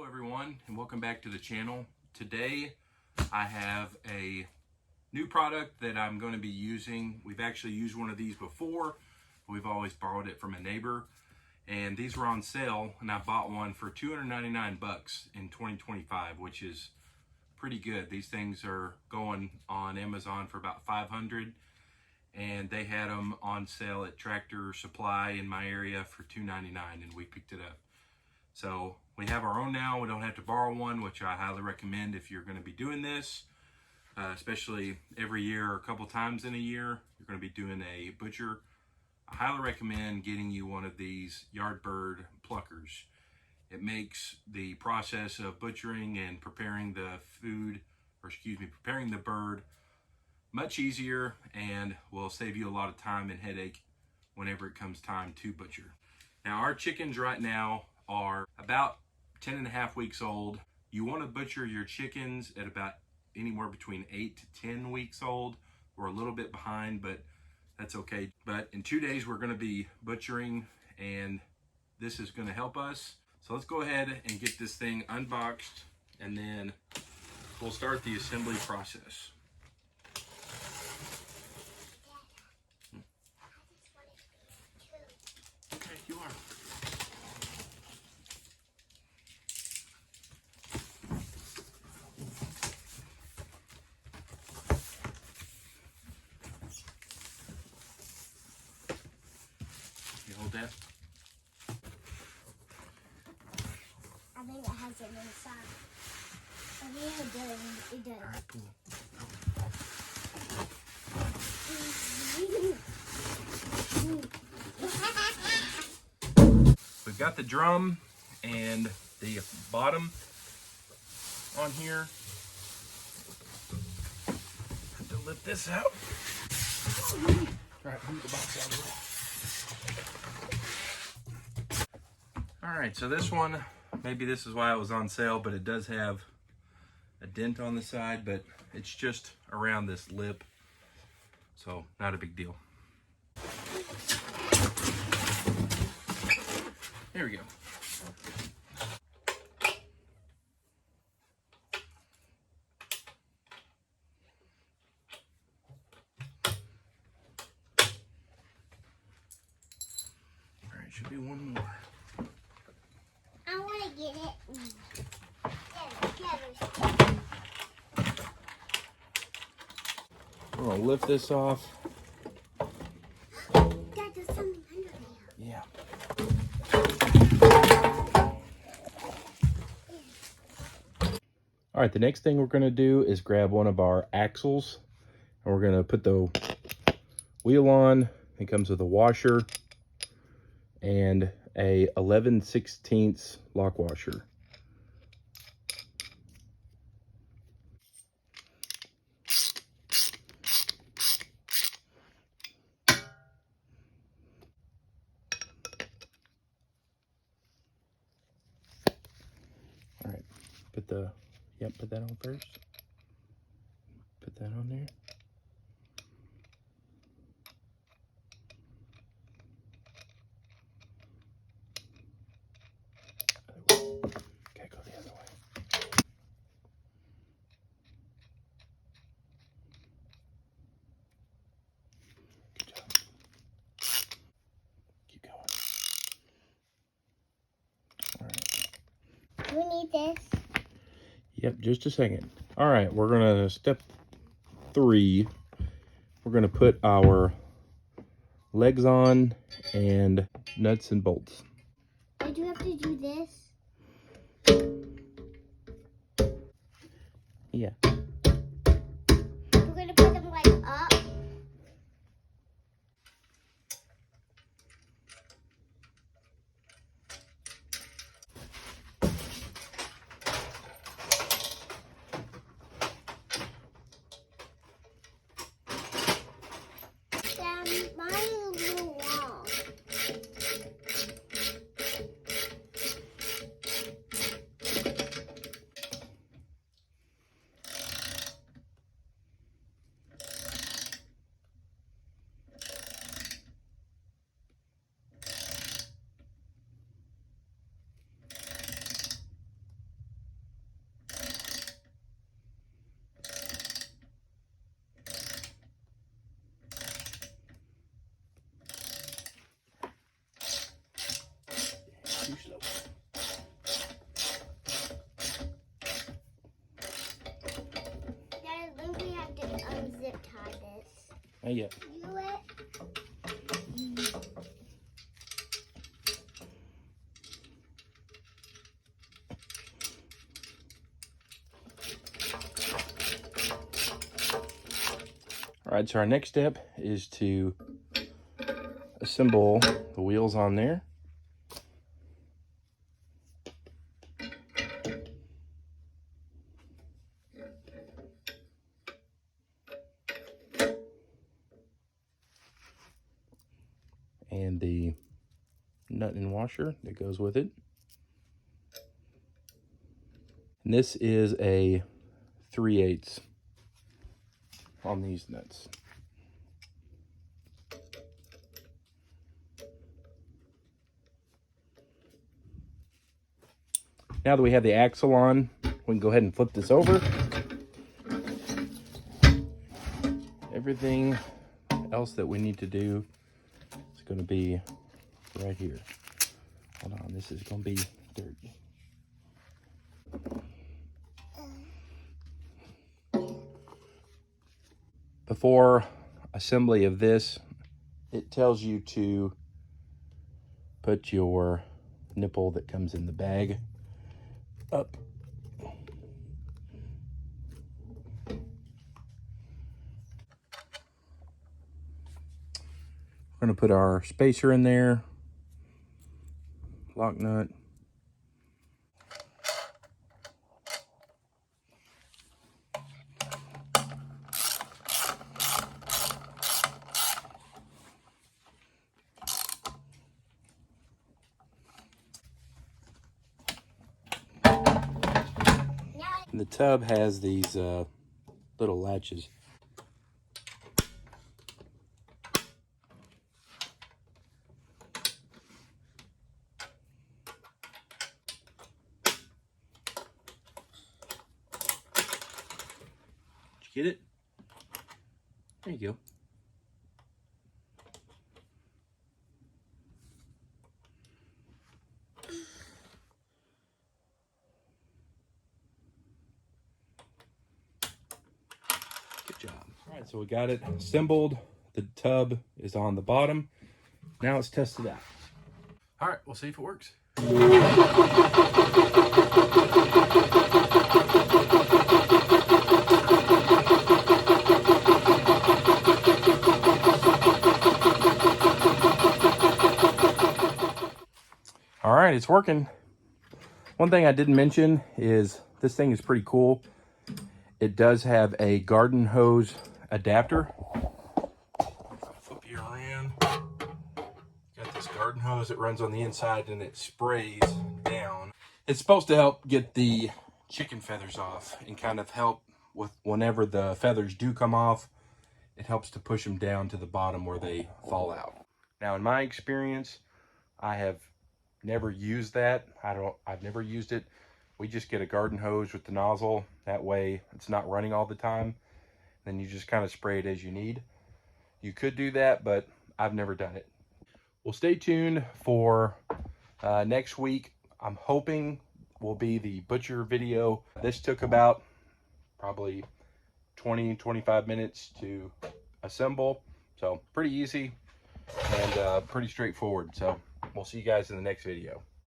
Hello everyone, and welcome back to the channel. Today I have a new product that I'm going to be using. We've actually used one of these before, but we've always borrowed it from a neighbor, and these were on sale, and I bought one for 299 bucks in 2025, which is pretty good. These things are going on Amazon for about 500, and they had them on sale at Tractor Supply in my area for 299, and we picked it up. So we have our own now. We don't have to borrow one, which I highly recommend if you're going to be doing this, especially every year or a couple times in a year. You're going to be doing a butcher. I highly recommend getting you one of these Yardbird pluckers. It makes the process of butchering and preparing the food, preparing the bird much easier, and will save you a lot of time and headache whenever it comes time to butcher. Now our chickens right now are about 10 and a half weeks old. You want to butcher your chickens at about anywhere between 8 to 10 weeks old. We're a little bit behind, but that's okay. But in 2 days, we're going to be butchering, and this is going to help us. So let's go ahead and get this thing unboxed, and then we'll start the assembly process. Okay, you are. Hold that. I think it has it inside. I think it does. It does. All right, cool. We've got the drum and the bottom on here. Have to lift this out. All right, move the box out of the way. All right, so this one, maybe this is why it was on sale, but it does have a dent on the side, but it's just around this lip, so not a big deal. There we go. All right, should be one more. I want to get it. We're gonna lift this off. Dad, there's something under there. Yeah. All right, the next thing we're gonna do is grab one of our axles, and we're gonna put the wheel on. It comes with a washer and a 11/16 lock washer. All right, put that on first. Put that on there. Okay, go the other way. Good job. Keep going. All right. Do we need this? Yep, just a second. All right, we're gonna step 3. We're gonna put our legs on and nuts and bolts. I do have to do this. Yeah. We're going to put them like up. Mine is a little long. Not yet. You it? All right, so our next step is to assemble the wheels on there. And the nut and washer that goes with it. And this is a 3/8 on these nuts. Now that we have the axle on, we can go ahead and flip this over. Everything else that we need to do is going to be right here. Hold on, this is going to be dirty. Before assembly of this, it tells you to put your nipple that comes in the bag up. We're going to put our spacer in there, lock nut. And the tub has these little latches. Did you get it? There you go. Good job. All right, so we got it assembled. The tub is on the bottom. Now let's test it out. All right, we'll see if it works. All right, it's working. One thing I didn't mention is this thing is pretty cool. It does have a garden hose adapter. Flip you around. Got this garden hose that runs on the inside and it sprays down. It's supposed to help get the chicken feathers off and kind of help with whenever the feathers do come off. It helps to push them down to the bottom where they fall out. Now, in my experience, I have never used that. I've never used it. We just get a garden hose with the nozzle. That way it's not running all the time. Then you just kind of spray it as you need. You could do that, but I've never done it. Well, stay tuned for next week. I'm hoping will be the butcher video. This took about probably 20-25 minutes to assemble. So pretty easy and pretty straightforward. So we'll see you guys in the next video.